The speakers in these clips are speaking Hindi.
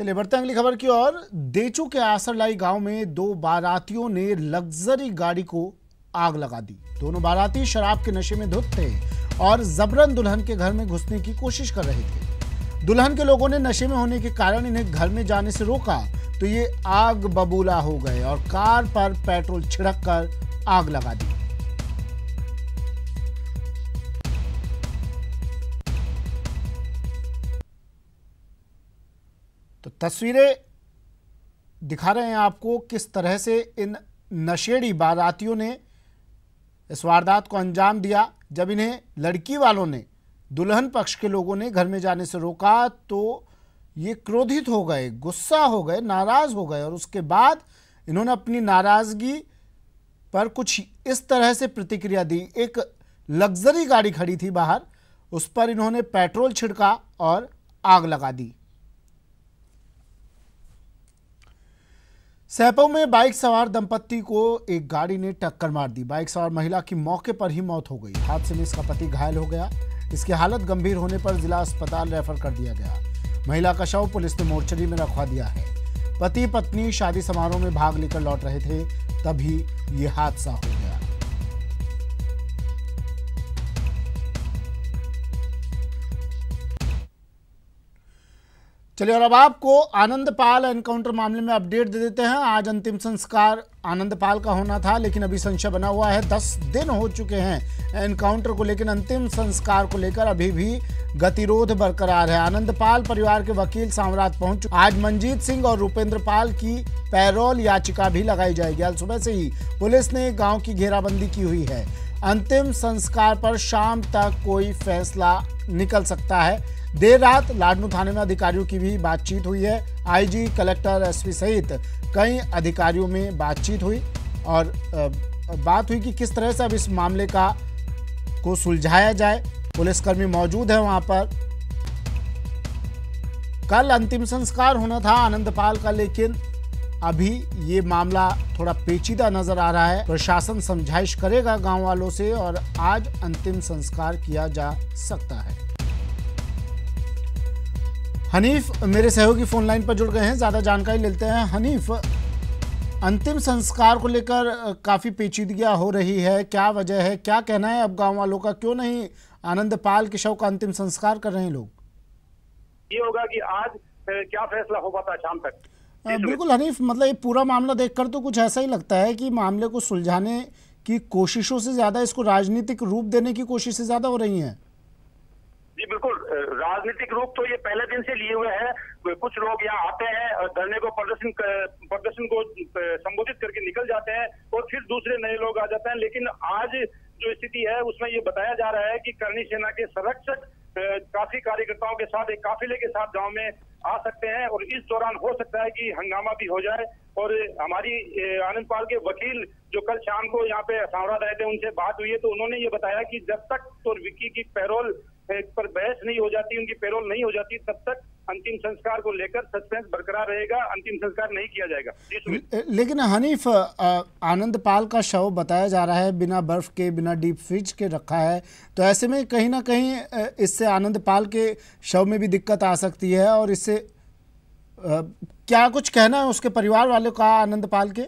चलिए बढ़ते हैं अगली खबर की ओर। देचू के आसरलाई गांव में दो बारातियों ने लग्जरी गाड़ी को आग लगा दी। दोनों बाराती शराब के नशे में धुत थे और जबरन दुल्हन के घर में घुसने की कोशिश कर रहे थे। दुल्हन के लोगों ने नशे में होने के कारण इन्हें घर में जाने से रोका तो ये आग बबूला हो गए और कार पर पेट्रोल छिड़क कर आग लगा दी। तो तस्वीरें दिखा रहे हैं आपको किस तरह से इन नशेड़ी बारातियों ने इस वारदात को अंजाम दिया। जब इन्हें लड़की वालों ने, दुल्हन पक्ष के लोगों ने घर में जाने से रोका तो ये क्रोधित हो गए, गुस्सा हो गए, नाराज हो गए और उसके बाद इन्होंने अपनी नाराजगी पर कुछ इस तरह से प्रतिक्रिया दी। एक लग्जरी गाड़ी खड़ी थी बाहर, उस पर इन्होंने पेट्रोल छिड़का और आग लगा दी। सैपो में बाइक सवार दंपत्ति को एक गाड़ी ने टक्कर मार दी। बाइक सवार महिला की मौके पर ही मौत हो गई। हादसे में इसका पति घायल हो गया। इसकी हालत गंभीर होने पर जिला अस्पताल रेफर कर दिया गया। महिला का शव पुलिस ने मोर्चरी में रखवा दिया है। पति पत्नी शादी समारोह में भाग लेकर लौट रहे थे, तभी ये हादसा हो गया। चलिए और अब आपको आनंदपाल एनकाउंटर मामले में अपडेट दे देते हैं। आज अंतिम संस्कार आनंदपाल का होना था, लेकिन अभी संशय बना हुआ है। 10 दिन हो चुके हैं एनकाउंटर को, लेकिन अंतिम संस्कार को लेकर अभी भी गतिरोध बरकरार है। आनंदपाल परिवार के वकील साम्राट पहुंच चुके। आज मनजीत सिंह और रुपेंद्र पाल की पैरोल याचिका भी लगाई जाएगी। आज सुबह से ही पुलिस ने गाँव की घेराबंदी की हुई है। अंतिम संस्कार पर शाम तक कोई फैसला निकल सकता है। देर रात लाडनू थाने में अधिकारियों की भी बातचीत हुई है। आईजी, कलेक्टर, एसपी सहित कई अधिकारियों में बातचीत हुई और बात हुई कि किस तरह से अब इस मामले को सुलझाया जाए। पुलिसकर्मी मौजूद है वहां पर। कल अंतिम संस्कार होना था आनंदपाल का, लेकिन अभी ये मामला थोड़ा पेचीदा नजर आ रहा है। प्रशासन समझाइश करेगा गांव वालों से और आज अंतिम संस्कार किया जा सकता है। हनीफ मेरे सहयोगी फोन लाइन पर जुड़ गए हैं, ज्यादा जानकारी लेते हैं। हनीफ, अंतिम संस्कार को लेकर काफी पेचीदगियां हो रही है, क्या वजह है, क्या कहना है अब गांव वालों का? क्यों नहीं आनंदपाल के शव का अंतिम संस्कार कर रहे हैं लोग? ये होगा कि आज क्या फैसला हो पाता है शाम तक। बिल्कुल हनीफ, मतलब ये पूरा मामला देखकर तो कुछ ऐसा ही लगता है कि मामले को सुलझाने की कोशिशों से ज्यादा इसको राजनीतिक रूप देने की कोशिशें ज्यादा हो रही हैं। जी बिल्कुल, राजनीतिक रूप तो ये पहले दिन से लिए हुए हैं। कुछ लोग यहाँ आते हैं और धरने को प्रदर्शन को संबोधित करके निकल जाते हैं और फिर दूसरे नए लोग आ जाते हैं। लेकिन आज जो स्थिति है उसमें ये बताया जा रहा है कि करनी सेना के संरक्षक काफी कार्यकर्ताओं के साथ, एक काफिले के साथ गांव में आ सकते हैं और इस दौरान हो सकता है कि हंगामा भी हो जाए। और हमारी आनंदपाल के वकील जो कल शाम को यहाँ पे साम्राट आए थे, उनसे बात हुई है तो उन्होंने ये बताया कि जब तक तो विक्की की पैरोल पर बहस नहीं हो जाती, उनकी पैरोल नहीं हो जाती, तब तक अंतिम संस्कार को लेकर सस्पेंस बरकरार रहेगा, अंतिम संस्कार नहीं किया जाएगा। लेकिन हनीफ, आनंदपाल का शव बताया जा रहा है बिना बर्फ के, बिना डीप फ्रिज के रखा है, तो ऐसे में कहीं ना कहीं इससे आनंदपाल के शव में भी दिक्कत आ सकती है और इससे क्या कुछ कहना है उसके परिवार वालों का आनंदपाल के?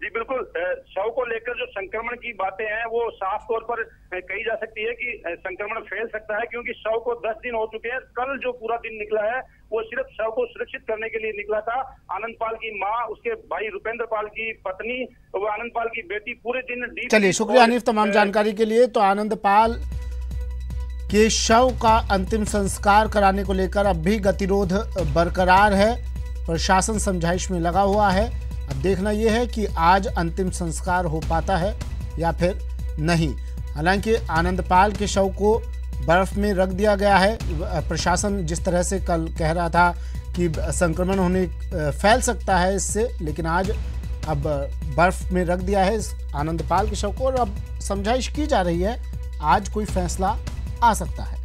जी बिल्कुल, शव को लेकर जो संक्रमण की बातें हैं वो साफ तौर पर कही जा सकती है कि संक्रमण फैल सकता है, क्योंकि शव को 10 दिन हो चुके हैं। कल जो पूरा दिन निकला है वो सिर्फ शव को सुरक्षित करने के लिए निकला था। आनंदपाल की माँ, उसके भाई रुपेंद्र पाल की पत्नी, वो आनंदपाल की बेटी पूरे दिन। चलिए शुक्रिया हनीफ तमाम जानकारी के लिए। तो आनंदपाल के शव का अंतिम संस्कार कराने को लेकर अब भी गतिरोध बरकरार है। प्रशासन समझाइश में लगा हुआ है। अब देखना यह है कि आज अंतिम संस्कार हो पाता है या फिर नहीं। हालांकि आनंदपाल के शव को बर्फ में रख दिया गया है। प्रशासन जिस तरह से कल कह रहा था कि संक्रमण फैल सकता है इससे, लेकिन आज अब बर्फ में रख दिया है आनंदपाल के शव को और अब समझाइश की जा रही है। आज कोई फैसला आ सकता है।